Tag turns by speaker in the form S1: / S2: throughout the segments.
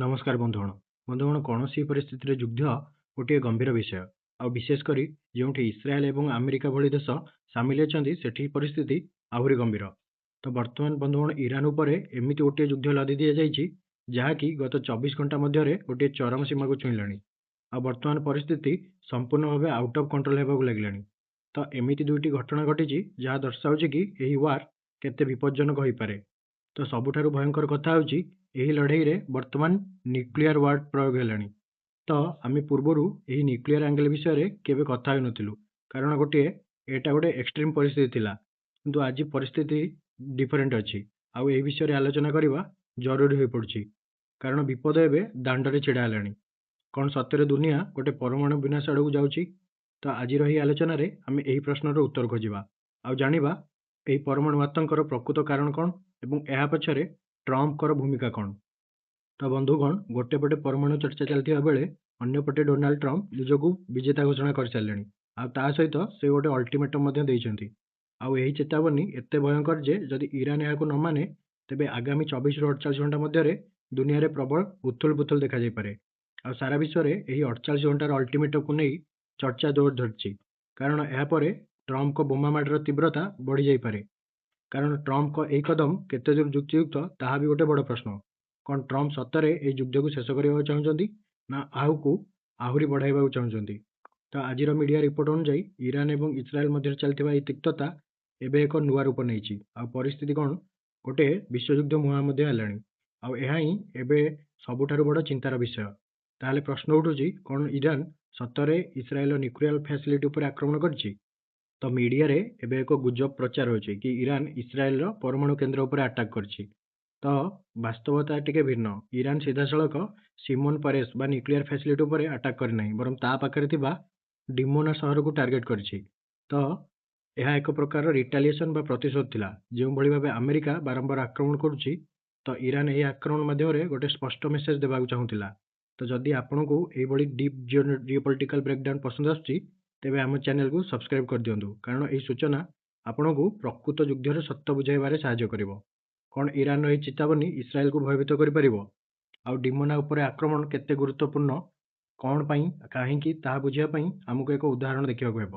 S1: ନମସ୍କାର ବନ୍ଧୁଗଣ। ବନ୍ଧୁଗଣ, କୌଣସି ପରିସ୍ଥିତିରେ ଯୁଦ୍ଧ ଗୋଟିଏ ଗମ୍ଭୀର ବିଷୟ। ଆଉ ବିଶେଷ କରି ଯେଉଁଠି ଇସ୍ରାଏଲ ଏବଂ ଆମେରିକା ଭଳି ଦେଶ ସାମିଲ ଅଛନ୍ତି, ସେଠି ପରିସ୍ଥିତି ଆହୁରି ଗମ୍ଭୀର। ତ ବର୍ତ୍ତମାନ ବନ୍ଧୁଗଣ, ଇରାନ ଉପରେ ଏମିତି ଗୋଟିଏ ଯୁଦ୍ଧ ଲଦି ଦିଆଯାଇଛି, ଯାହାକି ଗତ 24 ଘଣ୍ଟା ମଧ୍ୟରେ ଗୋଟିଏ ଚରମ ସୀମାକୁ ଛୁଇଁଲାଣି। ଆଉ ବର୍ତ୍ତମାନ ପରିସ୍ଥିତି ସମ୍ପୂର୍ଣ୍ଣ ଭାବେ ଆଉଟ୍ ଅଫ୍ କଣ୍ଟ୍ରୋଲ ହେବାକୁ ଲାଗିଲାଣି। ତ ଏମିତି ଦୁଇଟି ଘଟଣା ଘଟିଛି, ଯାହା ଦର୍ଶାଉଛି କି ଏହି ୱାର୍ କେତେ ବିପଜ୍ଜନକ ହୋଇପାରେ। ତ ସବୁଠାରୁ ଭୟଙ୍କର କଥା ହେଉଛି, ଏହି ଲଢ଼େଇରେ ବର୍ତ୍ତମାନ ନ୍ୟୁକ୍ଲିୟର ୱାର୍ ପ୍ରୟୋଗ ହେଲାଣି। ତ ଆମେ ପୂର୍ବରୁ ଏହି ନ୍ୟୁକ୍ଲିୟର ଆଙ୍ଗେଲ ବିଷୟରେ କେବେ କଥା ହୋଇନଥିଲୁ, କାରଣ ଏଇଟା ଗୋଟେ ଏକ୍ସଟ୍ରିମ୍ ପରିସ୍ଥିତି ଥିଲା। କିନ୍ତୁ ଆଜି ପରିସ୍ଥିତି ଡିଫରେଣ୍ଟ ଅଛି। ଆଉ ଏହି ବିଷୟରେ ଆଲୋଚନା କରିବା ଜରୁରୀ ହୋଇପଡ଼ୁଛି, କାରଣ ବିପଦ ଏବେ ଦାଣ୍ଡରେ ଛିଡ଼ା ହେଲାଣି। କ'ଣ ସତରେ ଦୁନିଆ ଗୋଟେ ପରମାଣୁ ବିନାଶ ଆଡ଼କୁ ଯାଉଛି? ତ ଆଜିର ଏହି ଆଲୋଚନାରେ ଆମେ ଏହି ପ୍ରଶ୍ନର ଉତ୍ତର ଖୋଜିବା, ଆଉ ଜାଣିବା ଏହି ପରମାଣୁ ଆତଙ୍କର ପ୍ରକୃତ କାରଣ କ'ଣ ଏବଂ ଏହା ପଛରେ ଟ୍ରମ୍ପଙ୍କର ଭୂମିକା କ'ଣ। ତ ବନ୍ଧୁଗଣ, ଗୋଟେ ପଟେ ପରମାଣୁ ଚର୍ଚ୍ଚା ଚାଲିଥିବା ବେଳେ ଅନ୍ୟପଟେ ଡୋନାଲ୍ଡ ଟ୍ରମ୍ପ ନିଜକୁ ବିଜେତା ଘୋଷଣା କରିସାରିଲେଣି। ଆଉ ତା ସହିତ ସେ ଗୋଟେ ଅଲ୍ଟିମେଟମ୍ ମଧ୍ୟ ଦେଇଛନ୍ତି। ଆଉ ଏହି ଚେତାବନୀ ଏତେ ଭୟଙ୍କର ଯେ ଯଦି ଇରାନ ଏହାକୁ ନ ମାନେ, ତେବେ ଆଗାମୀ 24ରୁ 48 ଘଣ୍ଟା ମଧ୍ୟରେ ଦୁନିଆରେ ପ୍ରବଳ ଉଥୁଲ ପୁଥୁଲ ଦେଖାଯାଇପାରେ। ଆଉ ସାରା ବିଶ୍ୱରେ ଏହି 48 ଘଣ୍ଟାର ଅଲ୍ଟିମେଟମ୍କୁ ନେଇ ଚର୍ଚ୍ଚା ଜୋର ଧରିଛି, କାରଣ ଏହାପରେ ଟ୍ରମ୍ପଙ୍କ ବୋମା ମାଡ଼ର ତୀବ୍ରତା ବଢ଼ିଯାଇପାରେ। କାରଣ ଟ୍ରମ୍ପଙ୍କ ଏହି କଦମ କେତେ ଦୂର ଯୁକ୍ତିଯୁକ୍ତ, ତାହା ବି ଗୋଟେ ବଡ଼ ପ୍ରଶ୍ନ। କ'ଣ ଟ୍ରମ୍ପ ସତରେ ଏହି ଯୁଦ୍ଧକୁ ଶେଷ କରିବାକୁ ଚାହୁଁଛନ୍ତି, ନା ଆହୁରି ବଢ଼ାଇବାକୁ ଚାହୁଁଛନ୍ତି? ତ ଆଜିର ମିଡ଼ିଆ ରିପୋର୍ଟ ଅନୁଯାୟୀ ଇରାନ ଏବଂ ଇସ୍ରାଏଲ ମଧ୍ୟରେ ଚାଲିଥିବା ଏହି ତିକ୍ତତା ଏବେ ଏକ ନୂଆ ରୂପ ନେଇଛି। ଆଉ ପରିସ୍ଥିତି କ'ଣ ଗୋଟେ ବିଶ୍ୱଯୁଦ୍ଧ ମୁହାଁ ମଧ୍ୟ ହେଲାଣି। ଆଉ ଏହା ହିଁ ଏବେ ସବୁଠାରୁ ବଡ଼ ଚିନ୍ତାର ବିଷୟ। ତାହେଲେ ପ୍ରଶ୍ନ ଉଠୁଛି, କ'ଣ ଇରାନ ସତରେ ଇସ୍ରାଏଲର ନ୍ୟୁକ୍ଲିୟର ଫ୍ୟାସିଲିଟି ଉପରେ ଆକ୍ରମଣ କରିଛି? ତ ମିଡ଼ିଆରେ ଏବେ ଏକ ଗୁଜବ ପ୍ରଚାର ହେଉଛି କି ଇରାନ ଇସ୍ରାଏଲର ପରମାଣୁ କେନ୍ଦ୍ର ଉପରେ ଆଟାକ୍ କରିଛି। ତ ବାସ୍ତବତା ଟିକେ ଭିନ୍ନ। ଇରାନ ସିଧାସଳଖ ସିମୋନ ପେରେସ୍ ବା ନ୍ୟୁକ୍ଲିୟର ଫ୍ୟାସିଲିଟି ଉପରେ ଆଟାକ୍ କରିନାହିଁ, ବରଂ ତା ପାଖରେ ଥିବା ଡିମୋନା ସହରକୁ ଟାର୍ଗେଟ୍ କରିଛି। ତ ଏହା ଏକ ପ୍ରକାର ରିଟାଲିଏସନ୍ ବା ପ୍ରତିଶୋଧ ଥିଲା। ଯେଉଁଭଳି ଭାବେ ଆମେରିକା ବାରମ୍ବାର ଆକ୍ରମଣ କରୁଛି, ତ ଇରାନ ଏହି ଆକ୍ରମଣ ମାଧ୍ୟମରେ ଗୋଟେ ସ୍ପଷ୍ଟ ମେସେଜ ଦେବାକୁ ଚାହୁଁଥିଲା। ତ ଯଦି ଆପଣଙ୍କୁ ଏହିଭଳି ଡିପ୍ ଜିଓପଲିଟିକାଲ ବ୍ରେକ୍ଡାଉନ୍ ପସନ୍ଦ ଆସୁଛି, ତେବେ ଆମ ଚ୍ୟାନେଲକୁ ସବସ୍କ୍ରାଇବ କରିଦିଅନ୍ତୁ, କାରଣ ଏହି ସୂଚନା ଆପଣଙ୍କୁ ପ୍ରକୃତ ଯୁଦ୍ଧର ସତ୍ୟ ବୁଝାଇବାରେ ସାହାଯ୍ୟ କରିବ। କ'ଣ ଇରାନର ଏହି ଚେତାବନୀ ଇସ୍ରାଏଲକୁ ଭୟଭୀତ କରିପାରିବ? ଆଉ ଡିମୋନା ଉପରେ ଆକ୍ରମଣ କେତେ ଗୁରୁତ୍ୱପୂର୍ଣ୍ଣ, କ'ଣ ପାଇଁ, କାହିଁକି, ତାହା ବୁଝିବା ପାଇଁ ଆମକୁ ଏକ ଉଦାହରଣ ଦେଖିବାକୁ ହେବ।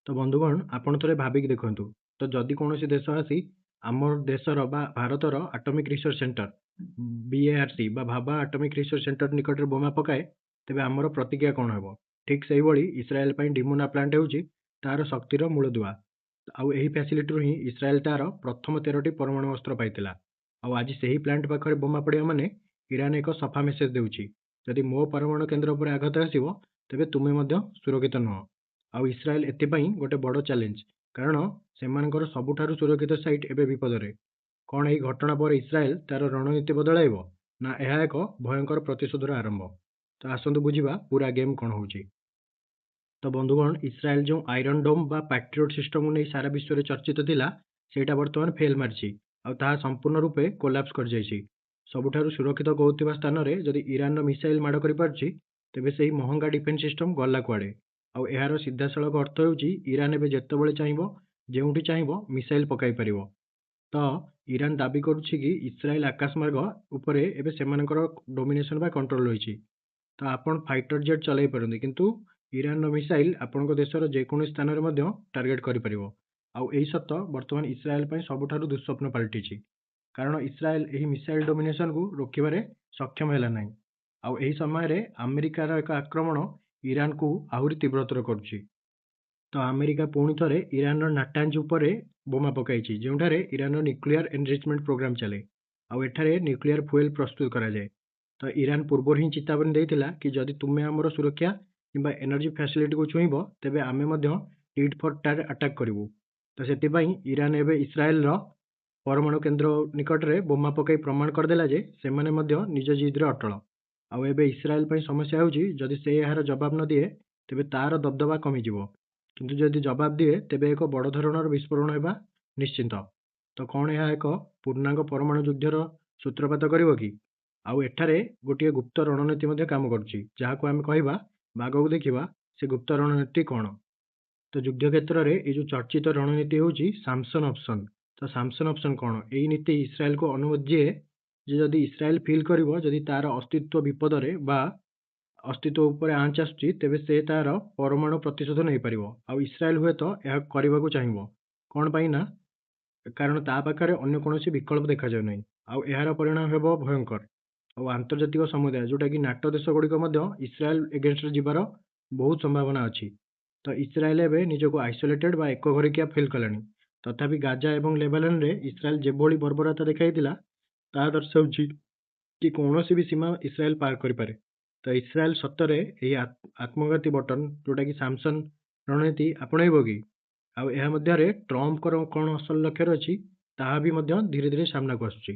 S1: ତ ବନ୍ଧୁଗଣ, ଆପଣ ଥରେ ଭାବିକି ଦେଖନ୍ତୁ, ତ ଯଦି କୌଣସି ଦେଶ ଆସି ଆମ ଦେଶର ବା ଭାରତର ଆଟମିକ୍ ରିସର୍ଚ୍ଚ ସେଣ୍ଟର BARC ବା ଭାବା ଆଟମିକ୍ ରିସର୍ଚ୍ଚ ସେଣ୍ଟର ନିକଟରେ ବୋମା ପକାଏ, ତେବେ ଆମର ପ୍ରତିକ୍ରିୟା କ'ଣ ହେବ? ଠିକ୍ ସେହିଭଳି ଇସ୍ରାଏଲ ପାଇଁ ଡିମୋନା ପ୍ଲାଣ୍ଟ ହେଉଛି ତାହାର ଶକ୍ତିର ମୂଳଦୁଆ। ଆଉ ଏହି ଫ୍ୟାସିଲିଟିରୁ ହିଁ ଇସ୍ରାଏଲ ତାହାର ପ୍ରଥମ 13ଟି ପରମାଣୁ ଅସ୍ତ୍ର ପାଇଥିଲା। ଆଉ ଆଜି ସେହି ପ୍ଲାଣ୍ଟ ପାଖରେ ବୋମା ପଡ଼ିବା ମାନେ ଇରାନ ଏକ ସଫା ମେସେଜ ଦେଉଛି, ଯଦି ମୋ ପରମାଣୁ କେନ୍ଦ୍ର ଉପରେ ଆଘାତ ଆସିବ, ତେବେ ତୁମେ ମଧ୍ୟ ସୁରକ୍ଷିତ ନୁହଁ। ଆଉ ଇସ୍ରାଏଲ ଏଥିପାଇଁ ଗୋଟେ ବଡ଼ ଚ୍ୟାଲେଞ୍ଜ, କାରଣ ସେମାନଙ୍କର ସବୁଠାରୁ ସୁରକ୍ଷିତ ସାଇଟ୍ ଏବେ ବିପଦରେ। କ'ଣ ଏହି ଘଟଣା ପରେ ଇସ୍ରାଏଲ ତାର ରଣନୀତି ବଦଳାଇବ, ନା ଏହା ଏକ ଭୟଙ୍କର ପ୍ରତିଶୋଧର ଆରମ୍ଭ? ତ ଆସନ୍ତୁ ବୁଝିବା ପୁରା ଗେମ୍ କ'ଣ ହେଉଛି। ତ ବନ୍ଧୁଗଣ, ଇସ୍ରାଏଲ ଯେଉଁ ଆଇରନ୍ ଡୋମ୍ ବା ପାଟ୍ରିଅଟ୍ ସିଷ୍ଟମକୁ ନେଇ ସାରା ବିଶ୍ୱରେ ଚର୍ଚ୍ଚିତ ଥିଲା, ସେଇଟା ବର୍ତ୍ତମାନ ଫେଲ୍ ମାରିଛି। ଆଉ ତାହା ସମ୍ପୂର୍ଣ୍ଣ ରୂପେ କୋଲାପ୍ସ କରିଯାଇଛି। ସବୁଠାରୁ ସୁରକ୍ଷିତ କହୁଥିବା ସ୍ଥାନରେ ଯଦି ଇରାନର ମିସାଇଲ୍ ମାଡ଼ କରିପାରୁଛି, ତେବେ ସେହି ମହଙ୍ଗା ଡିଫେନ୍ସ ସିଷ୍ଟମ ଗଲା କୁଆଡ଼େ? ଆଉ ଏହାର ସିଧାସଳଖ ଅର୍ଥ ହେଉଛି ଇରାନ ଏବେ ଯେତେବେଳେ ଚାହିଁବ, ଯେଉଁଠି ଚାହିଁବ ମିସାଇଲ୍ ପକାଇ ପାରିବ। ତ ଇରାନ ଦାବି କରୁଛି କି ଇସ୍ରାଏଲ ଆକାଶମାର୍ଗ ଉପରେ ଏବେ ସେମାନଙ୍କର ଡୋମିନେସନ୍ ବା କଣ୍ଟ୍ରୋଲ ରହିଛି। ତ ଆପଣ ଫାଇଟର ଜେଟ୍ ଚଲାଇ ପାରନ୍ତି, କିନ୍ତୁ ଇରାନର ମିସାଇଲ୍ ଆପଣଙ୍କ ଦେଶର ଯେକୌଣସି ସ୍ଥାନରେ ମଧ୍ୟ ଟାର୍ଗେଟ୍ କରିପାରିବ। ଆଉ ଏହି ସତ ବର୍ତ୍ତମାନ ଇସ୍ରାଏଲ ପାଇଁ ସବୁଠାରୁ ଦୁଃସ୍ୱପ୍ନ ପାଲଟିଛି, କାରଣ ଇସ୍ରାଏଲ ଏହି ମିସାଇଲ୍ ଡୋମିନେସନକୁ ରୋକିବାରେ ସକ୍ଷମ ହେଲା ନାହିଁ। ଆଉ ଏହି ସମୟରେ ଆମେରିକାର ଏକ ଆକ୍ରମଣ ଇରାନକୁ ଆହୁରି ତୀବ୍ରତର କରୁଛି। ତ ଆମେରିକା ପୁଣି ଥରେ ଇରାନର ନାଟାଞ୍ଜ ଉପରେ ବୋମା ପକାଇଛି, ଯେଉଁଠାରେ ଇରାନର ନ୍ୟୁକ୍ଲିୟର ଏନରିଚମେଣ୍ଟ ପ୍ରୋଗ୍ରାମ ଚାଲେ। ଆଉ ଏଠାରେ ନ୍ୟୁକ୍ଲିୟର ଫୁଏଲ ପ୍ରସ୍ତୁତ କରାଯାଏ। ତ ଇରାନ ପୂର୍ବରୁ ହିଁ ଚେତାବନୀ ଦେଇଥିଲା କି ଯଦି ତୁମେ ଆମର ସୁରକ୍ଷା କିମ୍ବା ଏନର୍ଜି ଫ୍ୟାସିଲିଟିକୁ ଛୁଇଁବ, ତେବେ ଆମେ ମଧ୍ୟ ଟିଟ୍ ଫର୍ ଟାଟ୍ ଆଟାକ୍ କରିବୁ। ତ ସେଥିପାଇଁ ଇରାନ ଏବେ ଇସ୍ରାଏଲର ପରମାଣୁ କେନ୍ଦ୍ର ନିକଟରେ ବୋମା ପକାଇ ପ୍ରମାଣ କରିଦେଲା ଯେ ସେମାନେ ମଧ୍ୟ ନିଜ ଜିଦ୍ରେ ଅଟଳ। ଆଉ ଏବେ ଇସ୍ରାଏଲ ପାଇଁ ସମସ୍ୟା ହେଉଛି, ଯଦି ସେ ଏହାର ଜବାବ ନ ଦିଏ, ତେବେ ତାର ଦବଦବା କମିଯିବ। କିନ୍ତୁ ଯଦି ଜବାବ ଦିଏ, ତେବେ ଏକ ବଡ଼ ଧରଣର ବିସ୍ଫୋରଣ ହେବା ନିଶ୍ଚିତ। ତ କ'ଣ ଏହା ଏକ ପୂର୍ଣ୍ଣାଙ୍ଗ ପରମାଣୁ ଯୁଦ୍ଧର ସୂତ୍ରପାତ କରିବ କି? ଆଉ ଏଠାରେ ଗୋଟିଏ ଗୁପ୍ତ ରଣନୀତି ମଧ୍ୟ କାମ କରୁଛି, ଯାହାକୁ ଆମେ କହିବା ଆଗକୁ ଦେଖିବା ସେ ଗୁପ୍ତ ରଣନୀତି କ'ଣ। ତ ଯୁଦ୍ଧ କ୍ଷେତ୍ରରେ ଏଇ ଯେଉଁ ଚର୍ଚ୍ଚିତ ରଣନୀତି ହେଉଛି ସାମସନ୍ ଅପସନ୍। ତ ସାମସନ୍ ଅପସନ୍ କ'ଣ? ଏହି ନୀତି ଇସ୍ରାଏଲକୁ ଅନୁମତି ଦିଏ ଯେ ଯଦି ଇସ୍ରାଏଲ ଫିଲ୍ କରିବ ଯଦି ତାର ଅସ୍ତିତ୍ୱ ବିପଦରେ ବା ଅସ୍ତିତ୍ୱ ଉପରେ ଆଞ୍ଚ ଆସୁଛି ତେବେ ସେ ତାର ପରମାଣୁ ପ୍ରତିଶୋଧ ନେଇପାରିବ। ଆଉ ଇସ୍ରାଏଲ ହୁଏତ ଏହା କରିବାକୁ ଚାହିଁବ। କ'ଣ ପାଇଁ ନା କାରଣ ତା ପାଖରେ ଅନ୍ୟ କୌଣସି ବିକଳ୍ପ ଦେଖାଯାଉନାହିଁ। ଆଉ ଏହାର ପରିଣାମ ହେବ ଭୟଙ୍କର। ଆଉ ଆନ୍ତର୍ଜାତିକ ସମୁଦାୟ ଯୋଉଟାକି ନାଟୋ ଦେଶଗୁଡ଼ିକ ମଧ୍ୟ ଇସ୍ରାଏଲ ଏଗେନଷ୍ଟରେ ଯିବାର ବହୁତ ସମ୍ଭାବନା ଅଛି। ତ ଇସ୍ରାଏଲ ଏବେ ନିଜକୁ ଆଇସୋଲେଟେଡ୍ ବା ଏକଘରିକିଆ ଫିଲ୍ କଲାଣି। ତଥାପି ଗାଜା ଏବଂ ଲେବାନନରେ ଇସ୍ରାଏଲ ଯେଭଳି ବର୍ବରତା ଦେଖାଇଥିଲା ତାହା ଦର୍ଶାଉଛି କି କୌଣସି ବି ସୀମା ଇସ୍ରାଏଲ ପାର କରିପାରେ। ତ ଇସ୍ରାଏଲ ସତରେ ଏହି ଆତ୍ମଘାତୀ ବଟନ ଯୋଉଟାକି ସାମସନ୍ ରଣନୀତି ଆପଣେଇବ କି? ଆଉ ଏହା ମଧ୍ୟରେ ଟ୍ରମ୍ପଙ୍କର କ'ଣ ଅସଲ ଲକ୍ଷ୍ୟ ଅଛି ତାହା ବି ମଧ୍ୟ ଧୀରେ ଧୀରେ ସାମ୍ନାକୁ ଆସୁଛି।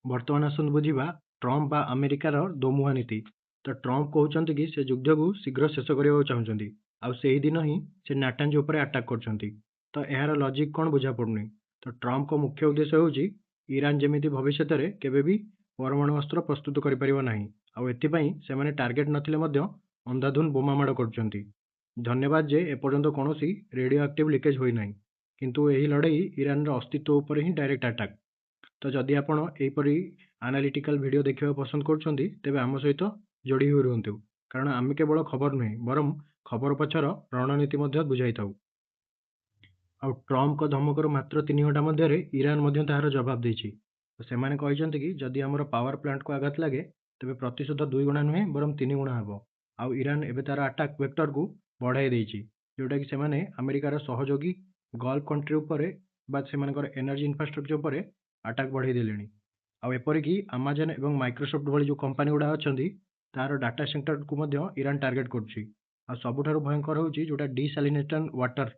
S1: ବର୍ତ୍ତମାନ ଆସନ୍ତୁ ବୁଝିବା ଟ୍ରମ୍ପ ବା ଆମେରିକାର ଦୋମୁହାଁ ନୀତି। ତ ଟ୍ରମ୍ପ କହୁଛନ୍ତି କି ସେ ଯୁଦ୍ଧକୁ ଶୀଘ୍ର ଶେଷ କରିବାକୁ ଚାହୁଁଛନ୍ତି। ଆଉ ସେହି ଦିନ ହିଁ ସେ ନାଟାଞ୍ଜ ଉପରେ ଆଟାକ୍ କରୁଛନ୍ତି। ତ ଏହାର ଲଜିକ୍ କ'ଣ ବୁଝାପଡ଼ୁନି। ତ ଟ୍ରମ୍ପଙ୍କ ମୁଖ୍ୟ ଉଦ୍ଦେଶ୍ୟ ହେଉଛି ଇରାନ ଯେମିତି ଭବିଷ୍ୟତରେ କେବେ ବି ପରମାଣୁ ଅସ୍ତ୍ର ପ୍ରସ୍ତୁତ କରିପାରିବ ନାହିଁ। ଆଉ ଏଥିପାଇଁ ସେମାନେ ଟାର୍ଗେଟ ନଥିଲେ ମଧ୍ୟ ଅନ୍ଧାଧୁନ୍ଦ ବୋମାମାଡ଼ କରୁଛନ୍ତି। ଧନ୍ୟବାଦ ଯେ ଏପର୍ଯ୍ୟନ୍ତ କୌଣସି ରେଡିଓ ଆକ୍ଟିଭ ଲିକେଜ୍ ହୋଇନାହିଁ। କିନ୍ତୁ ଏହି ଲଢ଼େଇ ଇରାନର ଅସ୍ତିତ୍ୱ ଉପରେ ହିଁ ଡାଇରେକ୍ଟ ଆଟାକ୍। ତ ଯଦି ଆପଣ ଏହିପରି ଆନାଲିଟିକାଲ ଭିଡ଼ିଓ ଦେଖିବାକୁ ପସନ୍ଦ କରୁଛନ୍ତି ତେବେ ଆମ ସହିତ ଯୋଡ଼ି ହୋଇ ରୁହନ୍ତୁ। କାରଣ ଆମେ କେବଳ ଖବର ନୁହେଁ ବରଂ ଖବର ପଛର ରଣନୀତି ମଧ୍ୟ ବୁଝାଇଥାଉ। ଆଉ ଟ୍ରମ୍ପଙ୍କ ଧମକର ମାତ୍ର 3 ଘଣ୍ଟା ମଧ୍ୟରେ ଇରାନ ମଧ୍ୟ ତାହାର ଜବାବ ଦେଇଛି। ତ ସେମାନେ କହିଛନ୍ତି କି ଯଦି ଆମର ପାୱାର ପ୍ଲାଣ୍ଟକୁ ଆଘାତ ଲାଗେ ତେବେ ପ୍ରତିଶୋଧ 2 ଗୁଣା ନୁହେଁ ବରଂ 3 ଗୁଣା ହେବ। ଆଉ ଇରାନ ଏବେ ତାର ଆଟାକ୍ ଭେକ୍ଟରକୁ ବଢ଼ାଇ ଦେଇଛି ଯୋଉଟାକି ସେମାନେ ଆମେରିକାର ସହଯୋଗୀ ଗଲ୍ଫ କଣ୍ଟ୍ରି ଉପରେ ବା ସେମାନଙ୍କର ଏନର୍ଜି ଇନଫ୍ରାଷ୍ଟ୍ରକ୍ଚର ଉପରେ ଆଟାକ୍ ବଢ଼ାଇ ଦେଲେଣି। ଆଉ ଏପରିକି ଆମାଜନ ଏବଂ ମାଇକ୍ରୋସଫ୍ଟ ଭଳି ଯେଉଁ କମ୍ପାନୀ ଗୁଡ଼ା ଅଛନ୍ତି ତାର ଡାଟା ସେଣ୍ଟରକୁ ମଧ୍ୟ ଇରାନ ଟାର୍ଗେଟ କରୁଛି। ଆଉ ସବୁଠାରୁ ଭୟଙ୍କର ହେଉଛି ଯୋଉଟା ଡିସାଲିନେସନ ୱାଟର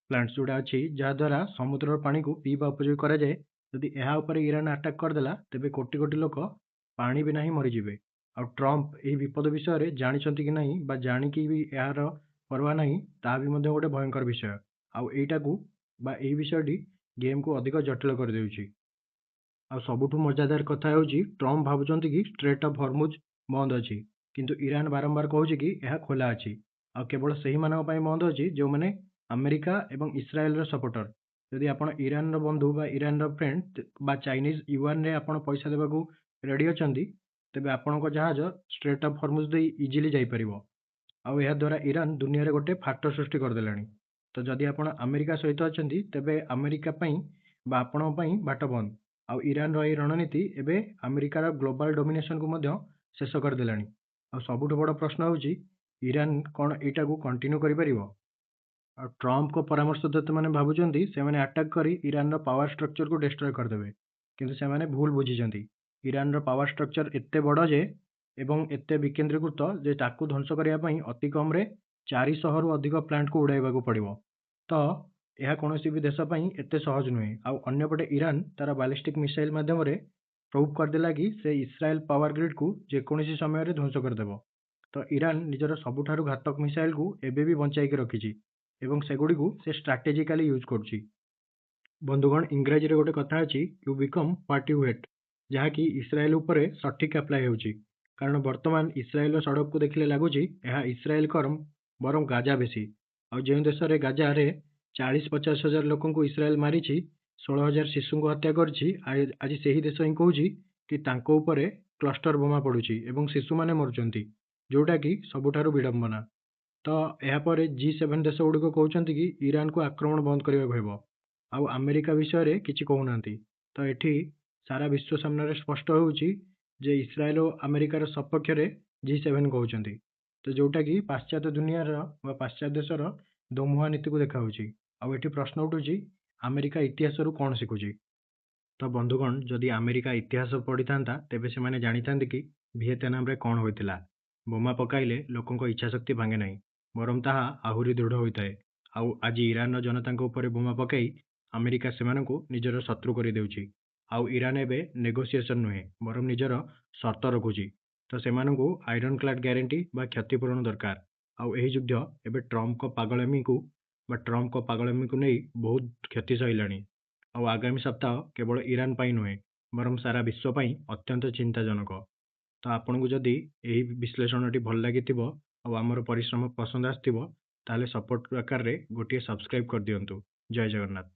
S1: ପ୍ଲାଣ୍ଟସ୍ ଯୋଉଟା ଅଛି ଯାହାଦ୍ୱାରା ସମୁଦ୍ରର ପାଣିକୁ ପିଇବା ଉପଯୋଗୀ କରାଯାଏ। ଯଦି ଏହା ଉପରେ ଇରାନ ଆଟାକ୍ କରିଦେଲା ତେବେ କୋଟି କୋଟି ଲୋକ ପାଣି ବିନା ହିଁ ମରିଯିବେ। ଆଉ ଟ୍ରମ୍ପ ଏହି ବିପଦ ବିଷୟରେ ଜାଣିଛନ୍ତି କି ନାହିଁ ବା ଜାଣିକି ବି ଏହାର ପରବା ନାହିଁ ତାହା ବି ମଧ୍ୟ ଗୋଟେ ଭୟଙ୍କର ବିଷୟ। ଆଉ ଏଇଟାକୁ ବା ଏହି ବିଷୟଟି ଗେମ୍କୁ ଅଧିକ ଜଟିଳ କରିଦେଉଛି। ଆଉ ସବୁଠୁ ମଜାଦାର କଥା ହେଉଛି ଟ୍ରମ୍ପ ଭାବୁଛନ୍ତି କି ଷ୍ଟ୍ରେଟ୍ ଅଫ୍ ହରମୁଜ ବନ୍ଦ ଅଛି କିନ୍ତୁ ଇରାନ ବାରମ୍ବାର କହୁଛି କି ଏହା ଖୋଲା ଅଛି। ଆଉ କେବଳ ସେହିମାନଙ୍କ ପାଇଁ ବନ୍ଦ ଅଛି ଯେଉଁମାନେ ଆମେରିକା ଏବଂ ଇସ୍ରାଏଲର ସପୋର୍ଟର। ଯଦି ଆପଣ ଇରାନର ବନ୍ଧୁ ବା ଇରାନର ଫ୍ରେଣ୍ଡ ବା ଚାଇନିଜ ୟୁଆନରେ ଆପଣ ପଇସା ଦେବାକୁ ରେଡ଼ି ଅଛନ୍ତି ତେବେ ଆପଣଙ୍କ ଜାହାଜ ଷ୍ଟ୍ରେଟ୍ ଅଫ୍ ହରମୁଜ ଦେଇ ଇଜିଲି ଯାଇପାରିବ। ଆଉ ଏହାଦ୍ୱାରା ଇରାନ ଦୁନିଆରେ ଗୋଟେ ଫାଟ ସୃଷ୍ଟି କରିଦେଲାଣି। ତ ଯଦି ଆପଣ ଆମେରିକା ସହିତ ଅଛନ୍ତି ତେବେ ଆମେରିକା ପାଇଁ ବା ଆପଣଙ୍କ ପାଇଁ ବାଟ ବନ୍ଦ। ଆଉ ଇରାନର ଏହି ରଣନୀତି ଏବେ ଆମେରିକାର ଗ୍ଲୋବାଲ ଡୋମିନେସନକୁ ମଧ୍ୟ ଶେଷ କରିଦେଲାଣି। ଆଉ ସବୁଠୁ ବଡ଼ ପ୍ରଶ୍ନ ହେଉଛି ଇରାନ କ'ଣ ଏଇଟାକୁ କଣ୍ଟିନ୍ୟୁ କରିପାରିବ? ଆଉ ଟ୍ରମ୍ପଙ୍କ ପରାମର୍ଶଦାତାମାନେ ଭାବୁଛନ୍ତି ସେମାନେ ଆଟାକ୍ କରି ଇରାନର ପାୱାର ଷ୍ଟ୍ରକ୍ଚରକୁ ଡେଷ୍ଟ୍ରୟ କରିଦେବେ। କିନ୍ତୁ ସେମାନେ ଭୁଲ ବୁଝିଛନ୍ତି। ଇରାନର ପାୱାର ଷ୍ଟ୍ରକ୍ଚର ଏତେ ବଡ଼ ଯେ ଏବଂ ଏତେ ବିକେନ୍ଦ୍ରୀକୃତ ଯେ ତାକୁ ଧ୍ୱଂସ କରିବା ପାଇଁ ଅତି କମରେ 400ରୁ ଅଧିକ ପ୍ଲାଣ୍ଟକୁ ଉଡ଼ାଇବାକୁ ପଡ଼ିବ। ତ ଏହା କୌଣସି ବି ଦେଶ ପାଇଁ ଏତେ ସହଜ ନୁହେଁ। ଆଉ ଅନ୍ୟପଟେ ଇରାନ ତାର ବାଲିଷ୍ଟିକ୍ ମିସାଇଲ ମାଧ୍ୟମରେ ପ୍ରୁଭ୍ କରିଦେଲା କି ସେ ଇସ୍ରାଏଲ ପାୱାର ଗ୍ରିଡକୁ ଯେକୌଣସି ସମୟରେ ଧ୍ୱଂସ କରିଦେବ। ତ ଇରାନ ନିଜର ସବୁଠାରୁ ଘାତକ ମିସାଇଲକୁ ଏବେ ବି ବଞ୍ଚାଇକି ରଖିଛି ଏବଂ ସେଗୁଡ଼ିକୁ ସେ ଷ୍ଟ୍ରାଟେଜିକାଲି ୟୁଜ୍ କରୁଛି। ବନ୍ଧୁଗଣ ଇଂରାଜୀରେ ଗୋଟେ କଥା ଅଛି you become what you hate, ଯାହାକି ଇସ୍ରାଏଲ ଉପରେ ସଠିକ୍ ଆପ୍ଲାଏ ହେଉଛି। କାରଣ ବର୍ତ୍ତମାନ ଇସ୍ରାଏଲର ସଡ଼କକୁ ଦେଖିଲେ ଲାଗୁଛି ଏହା ଇସ୍ରାଏଲ କମ୍ ବରଂ ଗାଜା ବେଶୀ। ଆଉ ଯେଉଁ ଦେଶରେ ଗାଜାରେ 40-50 ହଜାର ଲୋକଙ୍କୁ ଇସ୍ରାଏଲ ମାରିଛି, 16,000 ଶିଶୁଙ୍କୁ ହତ୍ୟା କରିଛି, ଆଜି ସେହି ଦେଶ ହିଁ କହୁଛି କି ତାଙ୍କ ଉପରେ କ୍ଲଷ୍ଟର ବୋମା ପଡ଼ୁଛି ଏବଂ ଶିଶୁମାନେ ମରୁଛନ୍ତି, ଯୋଉଟାକି ସବୁଠାରୁ ବିଡ଼ମ୍ବନା। ତ ଏହାପରେ G7 ଦେଶଗୁଡ଼ିକ କହୁଛନ୍ତି କି ଇରାନକୁ ଆକ୍ରମଣ ବନ୍ଦ କରିବାକୁ ହେବ। ଆଉ ଆମେରିକା ବିଷୟରେ କିଛି କହୁନାହାନ୍ତି। ତ ଏଠି ସାରା ବିଶ୍ୱ ସାମ୍ନାରେ ସ୍ପଷ୍ଟ ହେଉଛି ଯେ ଇସ୍ରାଏଲ ଓ ଆମେରିକାର ସପକ୍ଷରେ G7 କହୁଛନ୍ତି। ତ ଯୋଉଟାକି ପାଶ୍ଚାତ୍ୟ ଦୁନିଆର ବା ପାଶ୍ଚାତ୍ୟ ଦେଶର ଦୋମୁହାଁ ନୀତିକୁ ଦେଖାଉଛି। ଆଉ ଏଠି ପ୍ରଶ୍ନ ଉଠୁଛି ଆମେରିକା ଇତିହାସରୁ କ'ଣ ଶିଖୁଛି? ତ ବନ୍ଧୁଗଣ ଯଦି ଆମେରିକା ଇତିହାସ ପଢ଼ିଥାନ୍ତା ତେବେ ସେମାନେ ଜାଣିଥାନ୍ତେ କି ଭିଏତନାମରେ କ'ଣ ହୋଇଥିଲା। ବୋମା ପକାଇଲେ ଲୋକଙ୍କ ଇଚ୍ଛାଶକ୍ତି ଭାଙ୍ଗେ ନାହିଁ ବରଂ ତାହା ଆହୁରି ଦୃଢ଼ ହୋଇଥାଏ। ଆଉ ଆଜି ଇରାନର ଜନତାଙ୍କ ଉପରେ ବୋମା ପକାଇ ଆମେରିକା ସେମାନଙ୍କୁ ନିଜର ଶତ୍ରୁ କରିଦେଉଛି। ଆଉ ଇରାନ ଏବେ ନେଗୋସିଏସନ ନୁହେଁ ବରଂ ନିଜର ସର୍ତ୍ତ ରଖୁଛି। ତ ସେମାନଙ୍କୁ ଆଇରନ୍ କ୍ଲାଡ୍ ଗ୍ୟାରେଣ୍ଟି ବା କ୍ଷତିପୂରଣ ଦରକାର। ଆଉ ଏହି ଯୁଦ୍ଧ ଏବେ ଟ୍ରମ୍ପଙ୍କ ପାଗଳାମୀକୁ ନେଇ ବହୁତ କ୍ଷତି ସହିଲାଣି। ଆଉ ଆଗାମୀ ସପ୍ତାହ କେବଳ ଇରାନ ପାଇଁ ନୁହେଁ ବରଂ ସାରା ବିଶ୍ୱ ପାଇଁ ଅତ୍ୟନ୍ତ ଚିନ୍ତାଜନକ। ତ ଆପଣଙ୍କୁ ଯଦି ଏହି ବିଶ୍ଳେଷଣଟି ଭଲ ଲାଗିଥିବ ଆଉ ଆମର ପରିଶ୍ରମ ପସନ୍ଦ ଆସିଥିବ ତାହେଲେ ସପୋର୍ଟ ଆକାରରେ ଗୋଟିଏ ସବସ୍କ୍ରାଇବ୍ କରିଦିଅନ୍ତୁ। ଜୟ ଜଗନ୍ନାଥ।